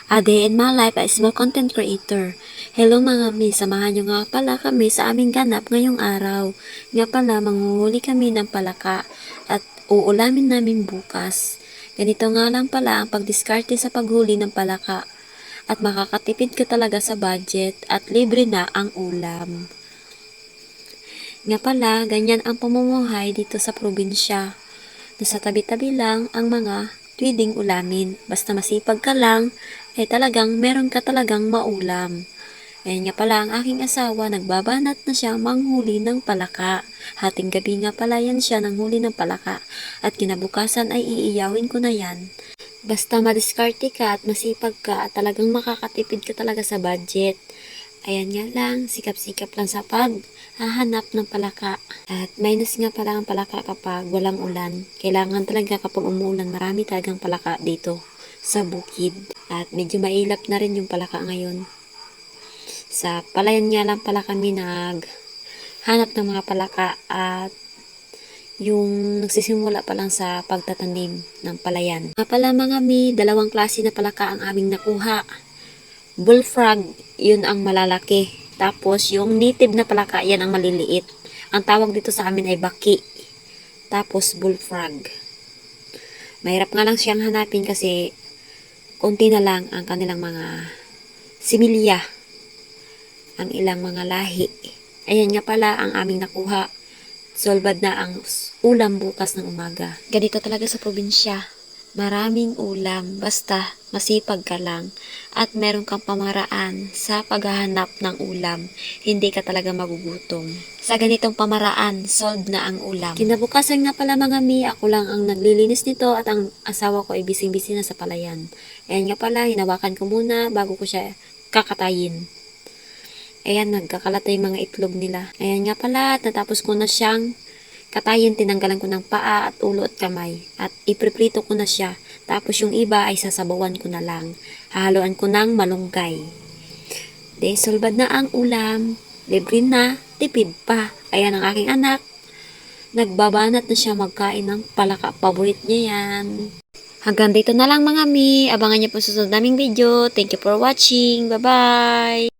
A day in my life as small content creator. Hello mga mi, samahan nyo nga pala kami sa aming ganap ngayong araw. Nga pala, manguhuli kami ng palaka at uulamin namin bukas. Ganito nga lang pala ang pagdiskarte sa paghuli ng palaka. At makakatipid ka talaga sa budget at libre na ang ulam. Nga pala, ganyan ang pamumuhay dito sa probinsya. Nasa tabi-tabi lang ang mga pwedeng ulamin. Basta masipag ka lang, ay talagang meron ka talagang maulam. Ayan nga pala ang aking asawa, nagbabanat na siya manghuli ng palaka. Hating gabi nga pala yan siya nanghuli ng palaka. At kinabukasan ay iiyawin ko na yan. Basta madiskarte ka at masipag ka at talagang makakatipid ka talaga sa budget. Ayan nga lang, sikap-sikap lang sa paghahanap ng palaka. At minus nga pala ang palaka kapag walang ulan. Kailangan talaga kapag umuulan, marami talagang palaka dito sa bukid. At medyo mailap na rin yung palaka ngayon. Sa palayan nga lang pala kami naghanap ng mga palaka at yung nagsisimula pa lang sa pagtatanim ng palayan. Nga pala mga mi, dalawang klase na palaka ang aming nakuha. Bullfrog, yun ang malalaki. Tapos yung native na palaka, yan ang maliliit. Ang tawag dito sa amin ay baki. Tapos bullfrog. Mahirap nga lang siyang hanapin kasi konti na lang ang kanilang mga similya. Ang ilang mga lahi. Ayan nga pala ang aming nakuha. Solbad na ang ulam bukas ng umaga. Ganito talaga sa probinsya. Maraming ulam, basta masipag ka lang at meron kang pamaraan sa paghahanap ng ulam, hindi ka talaga magugutom. Sa ganitong pamaraan, solved na ang ulam. Kinabukasan nga pala mga mi, ako lang ang naglilinis nito at ang asawa ko ay bising-busy na sa palayan. Ayan nga pala, hinawakan ko muna bago ko siya kakatayin. Ayan, nagkakalat yung mga itlog nila. Ayan nga pala, natapos ko na siyang katayin, tinanggalan ko ng paa at ulo at kamay. At ipriprito ko na siya. Tapos yung iba ay sasabawan ko na lang. Hahaluan ko ng malunggay. De, solbad na ang ulam. Libre na, tipid pa. Ayan ang aking anak. Nagbabanat na siya magkain ng palaka. Paborit niya yan. Hanggang dito na lang mga mi. Abangan niyo po sa susunod naming video. Thank you for watching. Bye-bye!